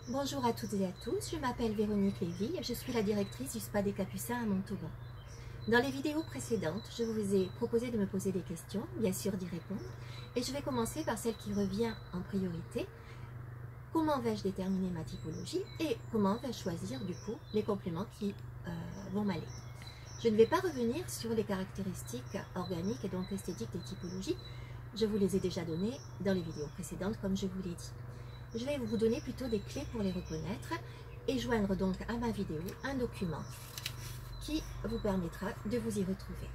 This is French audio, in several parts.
Bonjour à toutes et à tous, je m'appelle Véronique Lévy et je suis la directrice du Spa des Capucins à Montauban. Dans les vidéos précédentes, je vous ai proposé de me poser des questions, bien sûr d'y répondre, et je vais commencer par celle qui revient en priorité. Comment vais-je déterminer ma typologie et comment vais-je choisir du coup les compléments qui vont m'aller? Je ne vais pas revenir sur les caractéristiques organiques et donc esthétiques des typologies, je vous les ai déjà données dans les vidéos précédentes comme je vous l'ai dit. Je vais vous donner plutôt des clés pour les reconnaître et joindre donc à ma vidéo un document qui vous permettra de vous y retrouver.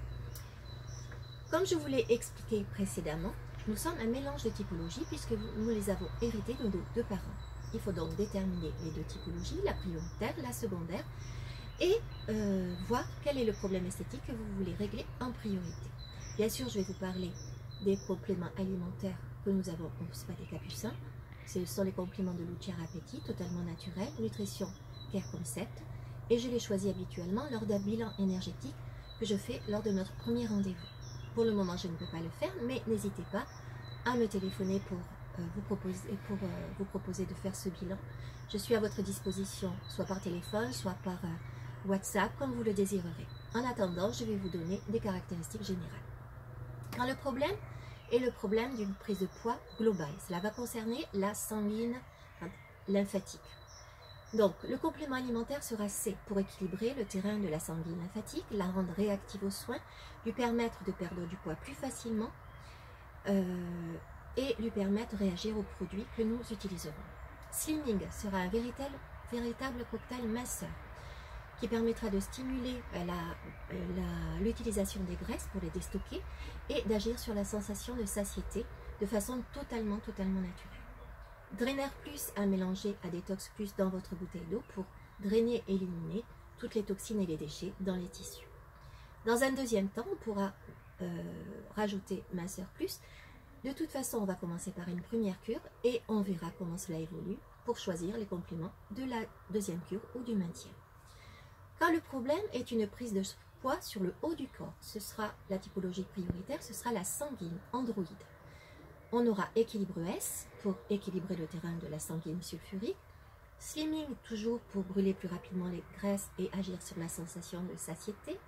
Comme je vous l'ai expliqué précédemment, nous sommes un mélange de typologies puisque nous les avons héritées de nos deux parents. Il faut donc déterminer les deux typologies, la prioritaire, la secondaire, et voir quel est le problème esthétique que vous voulez régler en priorité. Bien sûr, je vais vous parler des compléments alimentaires que nous avons au Spa des Capucins. Ce sont les compléments de Lucia Rapetti, totalement naturels, Nutrition Care Concept, et je les choisis habituellement lors d'un bilan énergétique que je fais lors de notre premier rendez-vous. Pour le moment, je ne peux pas le faire, mais n'hésitez pas à me téléphoner pour vous proposer de faire ce bilan. Je suis à votre disposition, soit par téléphone, soit par WhatsApp, comme vous le désirerez. En attendant, je vais vous donner des caractéristiques générales. Quand le problème est le problème d'une prise de poids globale, cela va concerner la sanguine lymphatique. Donc, le complément alimentaire sera C pour équilibrer le terrain de la sanguine lymphatique, la rendre réactive aux soins, lui permettre de perdre du poids plus facilement et lui permettre de réagir aux produits que nous utiliserons. Slimming sera un véritable cocktail minceur qui permettra de stimuler l'utilisation des graisses pour les déstocker et d'agir sur la sensation de satiété de façon totalement naturelle. Drainer Plus à mélanger à Détox Plus dans votre bouteille d'eau pour drainer et éliminer toutes les toxines et les déchets dans les tissus. Dans un deuxième temps, on pourra rajouter Minceur Plus. De toute façon, on va commencer par une première cure et on verra comment cela évolue pour choisir les compléments de la deuxième cure ou du maintien. Quand le problème est une prise de poids sur le haut du corps, ce sera la typologie prioritaire, ce sera la sanguine androïde. On aura équilibre S pour équilibrer le terrain de la sanguine sulfurique, slimming toujours pour brûler plus rapidement les graisses et agir sur la sensation de satiété,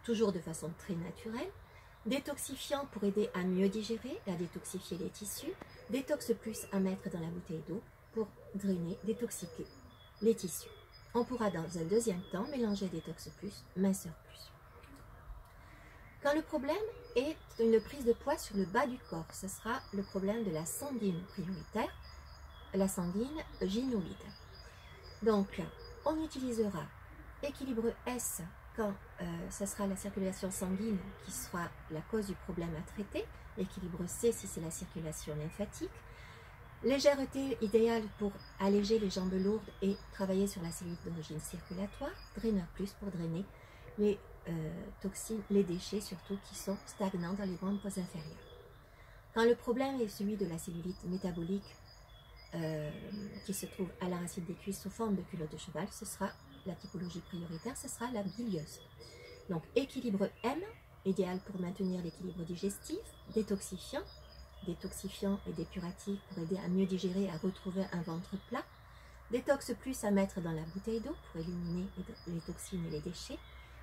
toujours de façon très naturelle, détoxifiant pour aider à mieux digérer, à détoxifier les tissus, détox plus à mettre dans la bouteille d'eau pour drainer, détoxiquer les tissus. On pourra dans un deuxième temps mélanger Détox Plus, Minceur Plus. Quand le problème est une prise de poids sur le bas du corps, ce sera le problème de la sanguine prioritaire, la sanguine gynoïde. Donc, on utilisera équilibre S quand ce sera la circulation sanguine qui sera la cause du problème à traiter, équilibre C si c'est la circulation lymphatique, légèreté idéale pour alléger les jambes lourdes et travailler sur la cellulite d'origine circulatoire, Drainer Plus pour drainer les toxines, les déchets surtout qui sont stagnants dans les membres inférieurs. Quand le problème est celui de la cellulite métabolique qui se trouve à la racine des cuisses sous forme de culotte de cheval, ce sera la typologie prioritaire, ce sera la bilieuse. Donc équilibre M, idéal pour maintenir l'équilibre digestif, détoxifiant et dépuratif pour aider à mieux digérer et à retrouver un ventre plat, Détox Plus à mettre dans la bouteille d'eau pour éliminer les toxines et les déchets,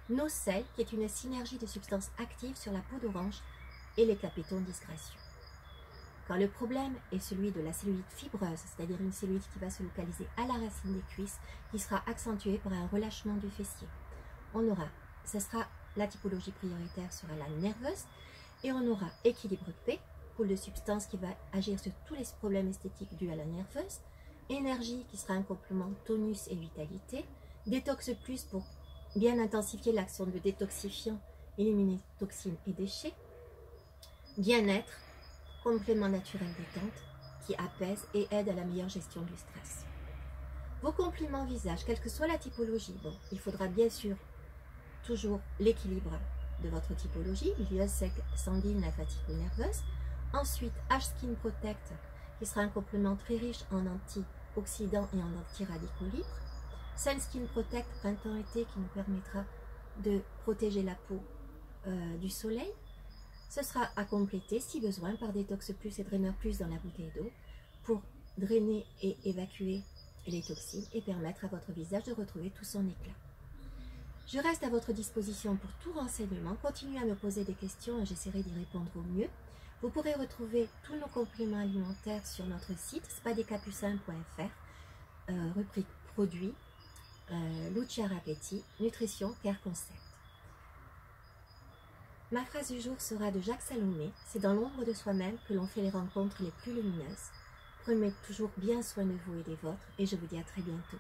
Nocelle qui est une synergie de substances actives sur la peau d'orange et les capétons discrétion. Quand le problème est celui de la cellulite fibreuse, c'est-à-dire une cellulite qui va se localiser à la racine des cuisses, qui sera accentuée par un relâchement du fessier, ce sera la typologie prioritaire sera la nerveuse et on aura équilibre P, pool de substances qui va agir sur tous les problèmes esthétiques dus à la nerveuse, énergie qui sera un complément tonus et vitalité, Détox Plus pour bien intensifier l'action de détoxifiant, éliminer toxines et déchets, bien-être, complément naturel détente qui apaise et aide à la meilleure gestion du stress. Vos compléments visage, quelle que soit la typologie, bon, il faudra bien sûr toujours l'équilibre de votre typologie, bilieuse, sec, sanguine, lymphatique ou nerveuse. Ensuite, H-Skin Protect, qui sera un complément très riche en antioxydants et en antiradicaux libres. Sun Skin Protect, printemps-été, qui nous permettra de protéger la peau du soleil. Ce sera à compléter, si besoin, par Détox Plus et Drainer Plus dans la bouteille d'eau pour drainer et évacuer et les toxines et permettre à votre visage de retrouver tout son éclat. Je reste à votre disposition pour tout renseignement. Continuez à me poser des questions et j'essaierai d'y répondre au mieux. Vous pourrez retrouver tous nos compléments alimentaires sur notre site spadescapucins.fr, rubrique produits, Lucia Rapetti, nutrition, care concept. Ma phrase du jour sera de Jacques Salomé. C'est dans l'ombre de soi-même que l'on fait les rencontres les plus lumineuses. Prenez toujours bien soin de vous et des vôtres et je vous dis à très bientôt.